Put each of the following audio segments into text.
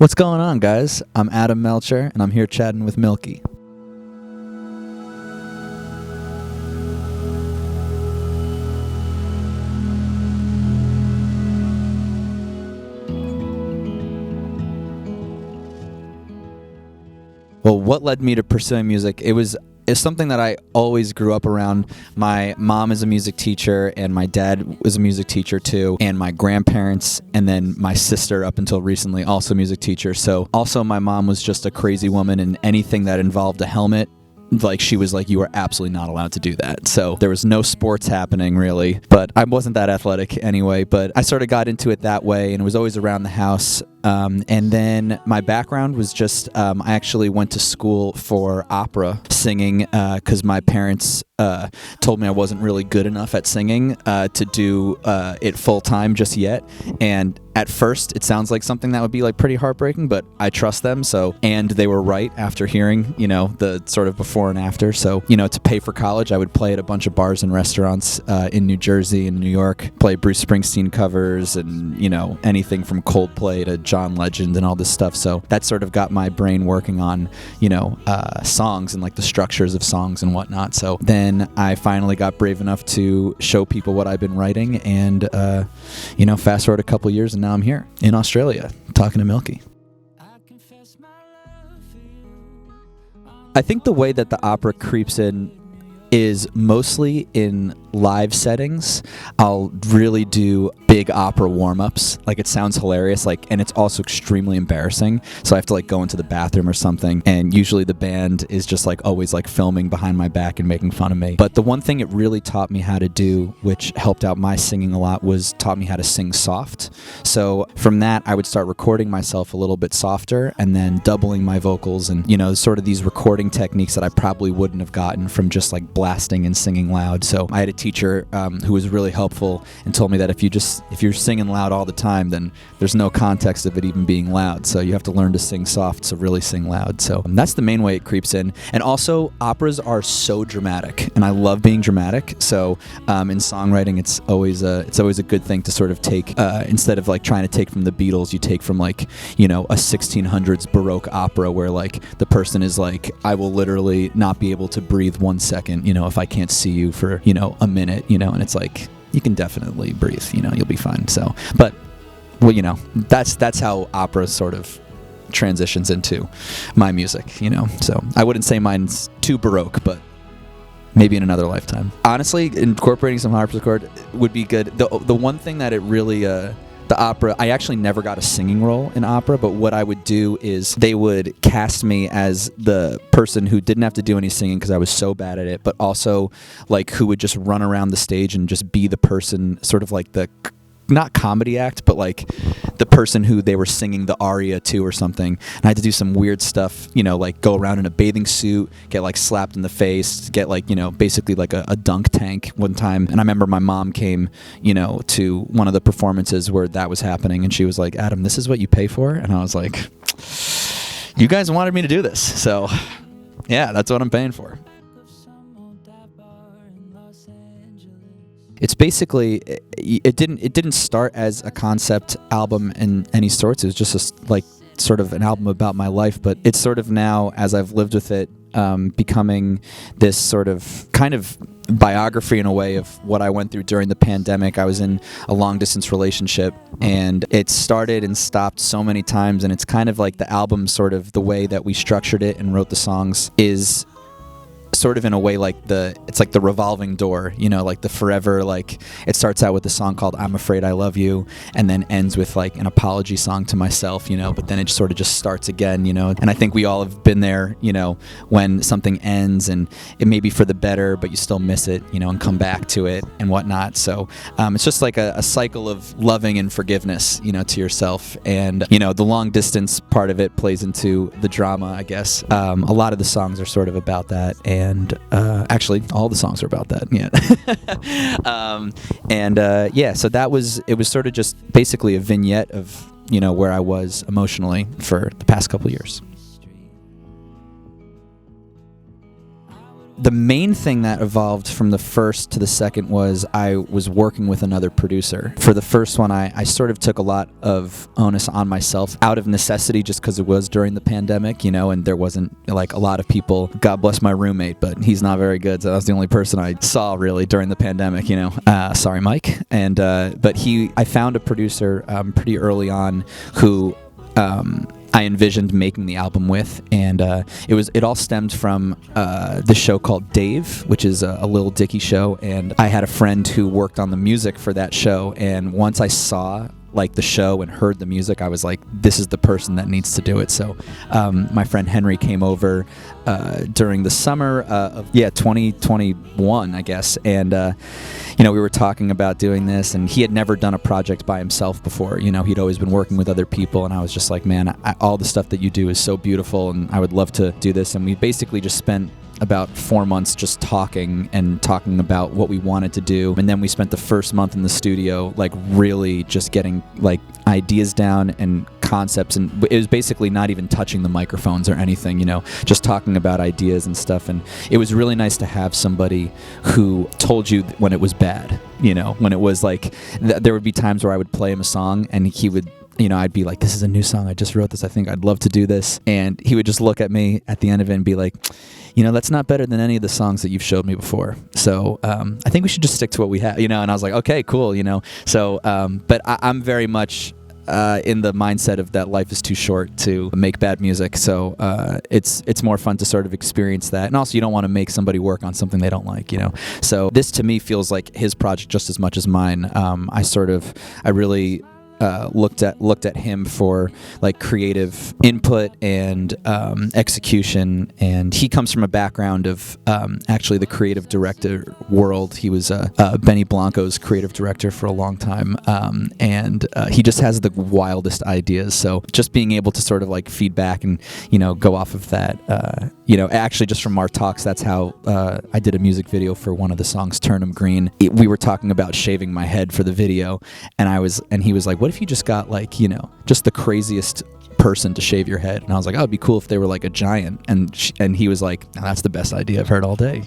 What's going on, guys? I'm Adam Melchor, and I'm here chatting with Milky. Well, what led me to pursuing music? It's something that I always grew up around. My mom is a music teacher, and my dad was a music teacher too, and my grandparents, and then my sister up until recently, also music teacher. So also my mom was just a crazy woman, and anything that involved a helmet, she was like, you are absolutely not allowed to do that. So there was no sports happening really, but I wasn't that athletic anyway, but I sort of got into it that way, and it was always around the house. And then my background was just, I actually went to school for opera singing because my parents told me I wasn't really good enough at singing to do it full time just yet. And at first, it sounds like something that would be pretty heartbreaking, but I trust them. And they were right after hearing, the sort of before and after. So, to pay for college, I would play at a bunch of bars and restaurants in New Jersey and New York, play Bruce Springsteen covers and, anything from Coldplay to John Legend and all this stuff. So that sort of got my brain working on, songs and the structures of songs and whatnot. So then I finally got brave enough to show people what I've been writing, and, fast forward a couple years, and now I'm here in Australia talking to Milky. I think the way that the opera creeps in is mostly in live settings. I'll really do big opera warm-ups. It sounds hilarious, and it's also extremely embarrassing. So I have to go into the bathroom or something, and usually the band is just always filming behind my back and making fun of me. But the one thing it really taught me how to do, which helped out my singing a lot, was taught me how to sing soft. So from that, I would start recording myself a little bit softer and then doubling my vocals, and sort of these recording techniques that I probably wouldn't have gotten from just blasting and singing loud. So I had a teacher who was really helpful and told me that if you're singing loud all the time, then there's no context of it even being loud. So you have to learn to sing soft to really sing loud. So that's the main way it creeps in. And also, operas are so dramatic, and I love being dramatic. So in songwriting, it's always a good thing to sort of take instead of trying to take from the Beatles, you take from a 1600s Baroque opera where the person is I will literally not be able to breathe 1 second, if I can't see you for a minute, and it's you can definitely breathe, you'll be fine. So, but well, that's how opera sort of transitions into my music, so I wouldn't say mine's too Baroque, but maybe in another lifetime. Honestly, incorporating some harpsichord would be good. The one thing that it really the opera, I actually never got a singing role in opera, but what I would do is they would cast me as the person who didn't have to do any singing because I was so bad at it, but also who would just run around the stage and just be the person, sort of the not comedy act, but the person who they were singing the aria to or something. And I had to do some weird stuff, go around in a bathing suit, get slapped in the face, get basically a dunk tank one time. And I remember my mom came, to one of the performances where that was happening, and she was like, "Adam, this is what you pay for?" And I was like, "You guys wanted me to do this, so yeah, that's what I'm paying for." It's basically, it didn't start as a concept album in any sorts. It was just sort of an album about my life, but it's sort of now, as I've lived with it, becoming this sort of kind of biography in a way of what I went through during the pandemic. I was in a long distance relationship, and it started and stopped so many times, and it's kind of the album, sort of the way that we structured it and wrote the songs is sort of in a way it's the revolving door, the forever, it starts out with a song called "I'm Afraid I Love You" and then ends with an apology song to myself, but then it sort of just starts again, and I think we all have been there, when something ends and it may be for the better, but you still miss it, and come back to it and whatnot. So it's just a cycle of loving and forgiveness, to yourself. And, the long distance part of it plays into the drama, I guess. A lot of the songs are sort of about that, and actually all the songs are about that. Yeah. So it was sort of just basically a vignette of, where I was emotionally for the past couple years. the main thing that evolved from the first to the second was I was working with another producer. For the first one, I sort of took a lot of onus on myself out of necessity, just because it was during the pandemic, and there wasn't like a lot of people. God bless my roommate, but he's not very good, so that was the only person I saw really during the pandemic. Sorry, Mike. And I found a producer pretty early on who I envisioned making the album with, and it all stemmed from the show called Dave, which is a Lil Dicky show, and I had a friend who worked on the music for that show, and once I saw like the show and heard the music, I was like, this is the person that needs to do it. So my friend Henry came over during the summer of 2021, I guess, and we were talking about doing this, and he had never done a project by himself before. He'd always been working with other people, and I was just like, man, all the stuff that you do is so beautiful, and I would love to do this. And we basically just spent about 4 months just talking about what we wanted to do, and then we spent the first month in the studio like really just getting like ideas down and concepts, and it was basically not even touching the microphones or anything, just talking about ideas and stuff. And it was really nice to have somebody who told you when it was bad, when it was like there would be times where I would play him a song and he would, I'd be like, this is a new song, I just wrote this, I think I'd love to do this. And he would just look at me at the end of it and be like, that's not better than any of the songs that you've showed me before. So I think we should just stick to what we have, And I was like, okay, cool, So, but I'm very much in the mindset of that life is too short to make bad music. So it's more fun to sort of experience that. And also, you don't want to make somebody work on something they don't like, So this to me feels like his project just as much as mine. I really looked at him for like creative input and execution, and he comes from a background of actually the creative director world. He was Benny Blanco's creative director for a long time, and he just has the wildest ideas. So just being able to sort of like feedback and go off of that, actually just from our talks, that's how I did a music video for one of the songs, Turn 'Em Green. We were talking about shaving my head for the video, and he was like, what if you just got like, just the craziest person to shave your head? And I was like, oh, it'd be cool if they were like a giant. And he was like, oh, that's the best idea I've heard all day,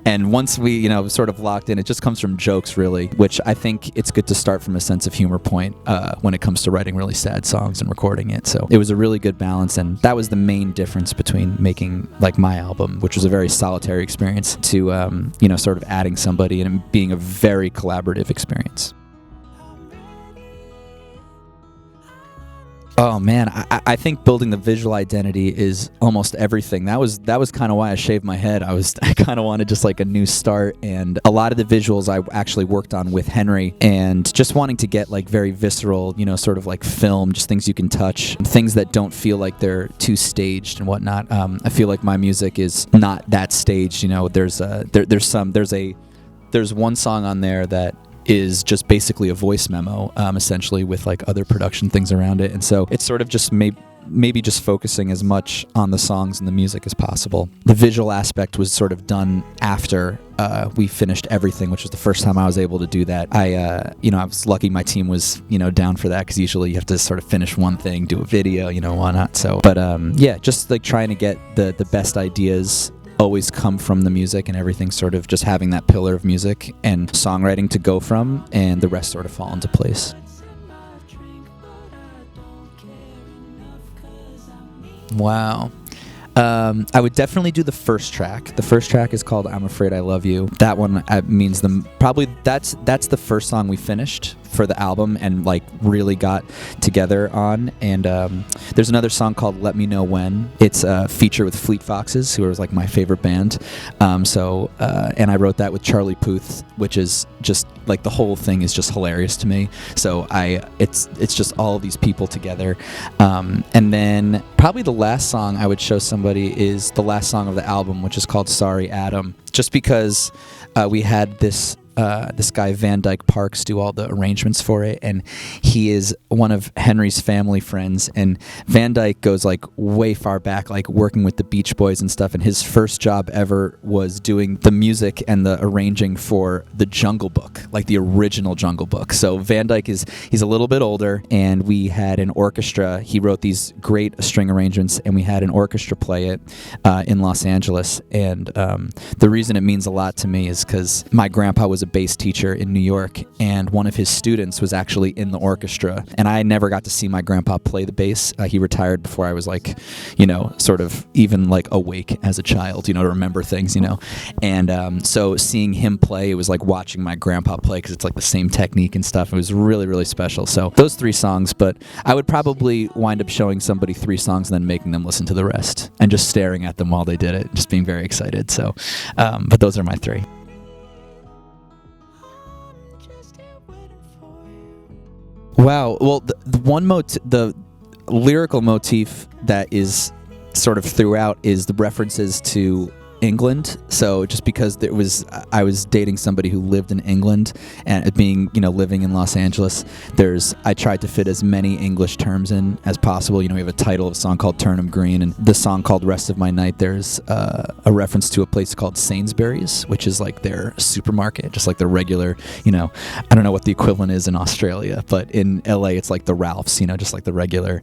And once we, sort of locked in, it just comes from jokes really, which I think it's good to start from a sense of humor point when it comes to writing really sad songs and recording it. So it was a really good balance, and that was the main difference between making like my album, which was a very solitary experience, to sort of adding somebody and being a very collaborative experience. Oh man, I think building the visual identity is almost everything. That was kind of why I shaved my head. I kind of wanted just like a new start, and a lot of the visuals I actually worked on with Henry, and just wanting to get like very visceral, sort of like film, just things you can touch, things that don't feel like they're too staged and whatnot. I feel like my music is not that staged. There's one song on there that is just basically a voice memo, essentially, with like other production things around it. And so it's sort of just maybe just focusing as much on the songs and the music as possible. The visual aspect was sort of done after we finished everything, which was the first time I was able to do that. I was lucky my team was, down for that, because usually you have to sort of finish one thing, do a video, why not? So, but just like trying to get the best ideas always come from the music, and everything sort of just having that pillar of music and songwriting to go from, and the rest sort of fall into place. Wow. I would definitely do the first track. The first track is called I'm Afraid I Love You. That one means that's the first song we finished for the album and like really got together on. And there's another song called Let Me Know When. It's a feature with Fleet Foxes, who are like my favorite band. And I wrote that with Charlie Puth, which is just like the whole thing is just hilarious to me. So it's just all of these people together. And then probably the last song I would show somebody is the last song of the album, which is called Sorry Adam. Just because we had this this guy Van Dyke Parks do all the arrangements for it, and he is one of Henry's family friends. And Van Dyke goes like way far back, like working with the Beach Boys and stuff. And his first job ever was doing the music and the arranging for the Jungle Book, like the original Jungle Book. So Van Dyke he's a little bit older, and we had an orchestra. He wrote these great string arrangements, and we had an orchestra play it in Los Angeles. And the reason it means a lot to me is because my grandpa was a bass teacher in New York, and one of his students was actually in the orchestra, and I never got to see my grandpa play the bass. He retired before I was like, sort of even like awake as a child, to remember things, and so seeing him play, it was like watching my grandpa play, because it's like the same technique and stuff. It was really, really special. So those 3 songs, but I would probably wind up showing somebody 3 songs and then making them listen to the rest and just staring at them while they did it, just being very excited. So but those are my 3. Wow. Well, the lyrical motif that is sort of throughout is the references to England. So just because I was dating somebody who lived in England, and being, living in Los Angeles, I tried to fit as many English terms in as possible. We have a title of a song called Turnham Green, and the song called Rest of My Night, there's a reference to a place called Sainsbury's, which is like their supermarket, just like the regular, I don't know what the equivalent is in Australia, but in LA it's like the Ralph's, just like the regular,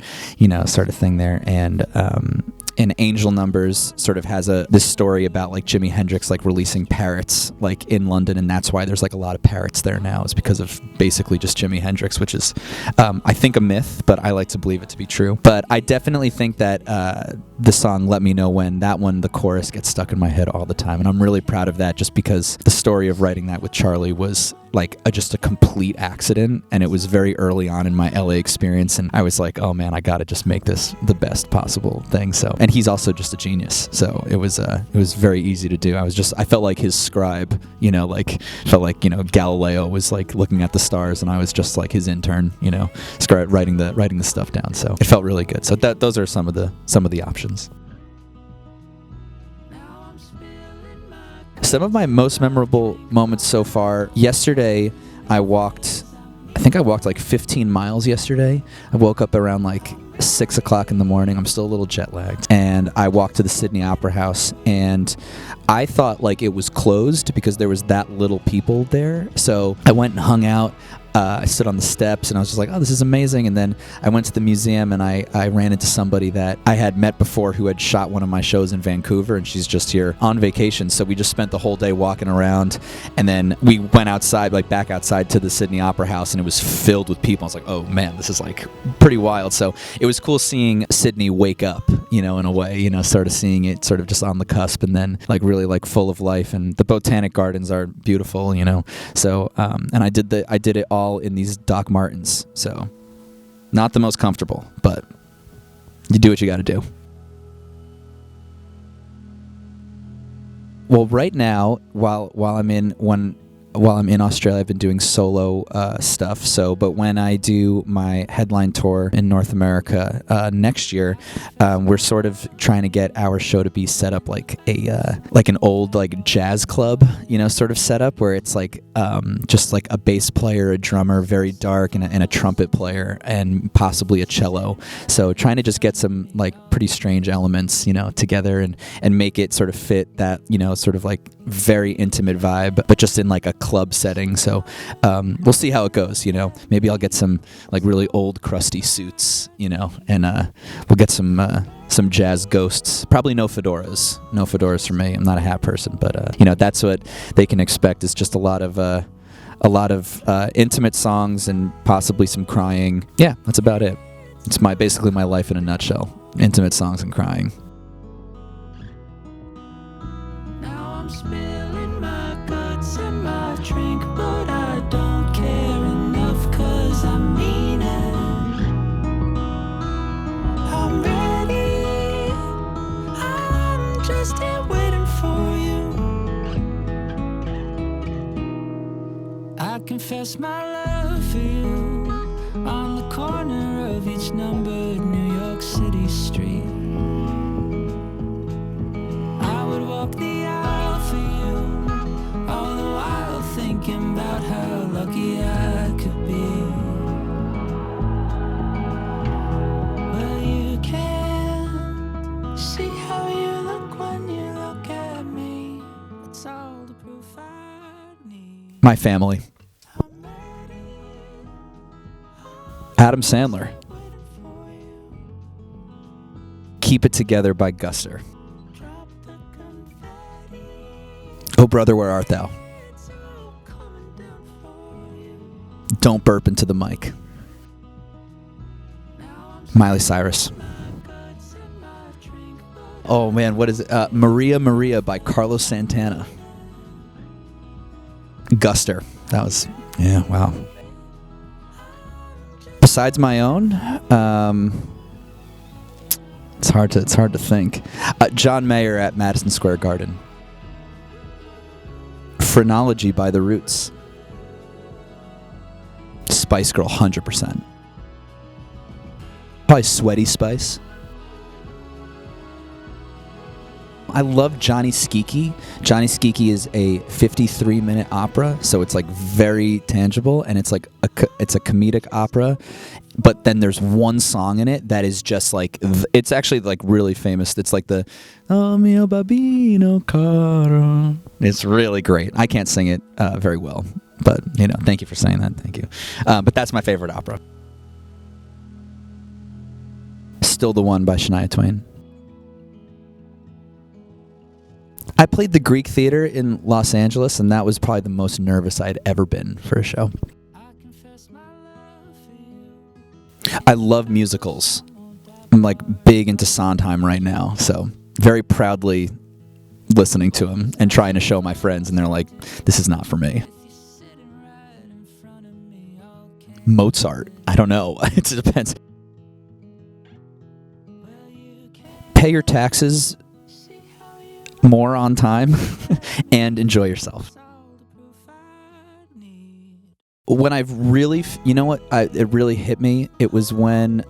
sort of thing there. And Angel Numbers sort of has this story about like Jimi Hendrix like releasing parrots like in London, and that's why there's like a lot of parrots there now, is because of basically just Jimi Hendrix, which is I think a myth, but I like to believe it to be true. But I definitely think that the song Let Me Know When, that one, the chorus gets stuck in my head all the time, and I'm really proud of that, just because the story of writing that with Charlie was like just a complete accident, and it was very early on in my LA experience, and I was like, oh man, I gotta just make this the best possible thing. So, and he's also just a genius, so it was very easy to do. I felt like his scribe, felt like Galileo was like looking at the stars, and I was just like his intern, scribe writing the stuff down. So it felt really good. So those are some of the options. Some of my most memorable moments so far. Yesterday, I think I walked like 15 miles yesterday. I woke up around like 6 o'clock in the morning. I'm still a little jet lagged. And I walked to the Sydney Opera House, and I thought like it was closed because there was that little people there. So I went and hung out. I stood on the steps, and I was just like, oh, this is amazing. And then I went to the museum, and I ran into somebody that I had met before who had shot one of my shows in Vancouver, and she's just here on vacation. So we just spent the whole day walking around, and then we went outside, like back outside to the Sydney Opera House, and it was filled with people. I was like, oh man, this is like pretty wild. So it was cool seeing Sydney wake up, in a way, sort of seeing it sort of just on the cusp, and then like really like full of life. And the Botanic Gardens are beautiful, So and I did it all in these Doc Martens, so not the most comfortable, but you do what you got to do. Well, right now, while I'm in Australia, I've been doing solo stuff. So, but when I do my headline tour in North America next year, we're sort of trying to get our show to be set up like an old like jazz club, sort of setup where it's like just like a bass player, a drummer, very dark, and a trumpet player, and possibly a cello. So, trying to just get some like pretty strange elements, together and make it sort of fit that sort of like very intimate vibe, but just in like a club setting. So we'll see how it goes. Maybe I'll get some like really old crusty suits, and we'll get some jazz ghosts. Probably no fedoras for me. I'm not a hat person, but that's what they can expect, is just a lot of intimate songs and possibly some crying. Yeah, that's about it. It's basically my life in a nutshell. Intimate songs and crying. Spilling my guts in my drink, but I don't care enough, 'cause I mean it. I'm ready, I'm just here waiting for you. I confess my love for you on the corner of each numbered New York City street. I would walk the aisle for you, all the while thinking My family. Adam Sandler. Keep It Together by Guster. Oh brother, where art thou? Don't burp into the mic. Miley Cyrus. Oh man, what is it? Maria Maria by Carlos Santana. Guster. That was, yeah, wow. Besides my own, it's hard to think. John Mayer at Madison Square Garden. Phrenology by The Roots. Spice Girl, 100%. Probably Sweaty Spice. I love Johnny Skiki. Johnny Skiki is a 53-minute opera, so it's like very tangible, and it's like it's a comedic opera. But then there's one song in it that is just like, it's actually like really famous. It's like the "Oh mio babino caro." It's really great. I can't sing it very well, but thank you for saying that. Thank you. But that's my favorite opera. Still the One by Shania Twain. I played the Greek Theater in Los Angeles, and that was probably the most nervous I'd ever been for a show. I love musicals. I'm like big into Sondheim right now, so very proudly listening to him and trying to show my friends, and they're like, this is not for me. Mozart. I don't know. It depends. Pay your taxes more on time and enjoy yourself. When I've really, it really hit me. It was when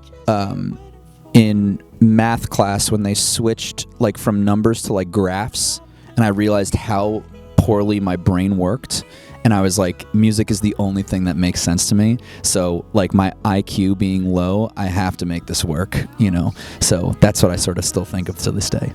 in math class when they switched like from numbers to like graphs, and I realized how poorly my brain worked. And I was like, music is the only thing that makes sense to me. So like my IQ being low, I have to make this work, So that's what I sort of still think of to this day.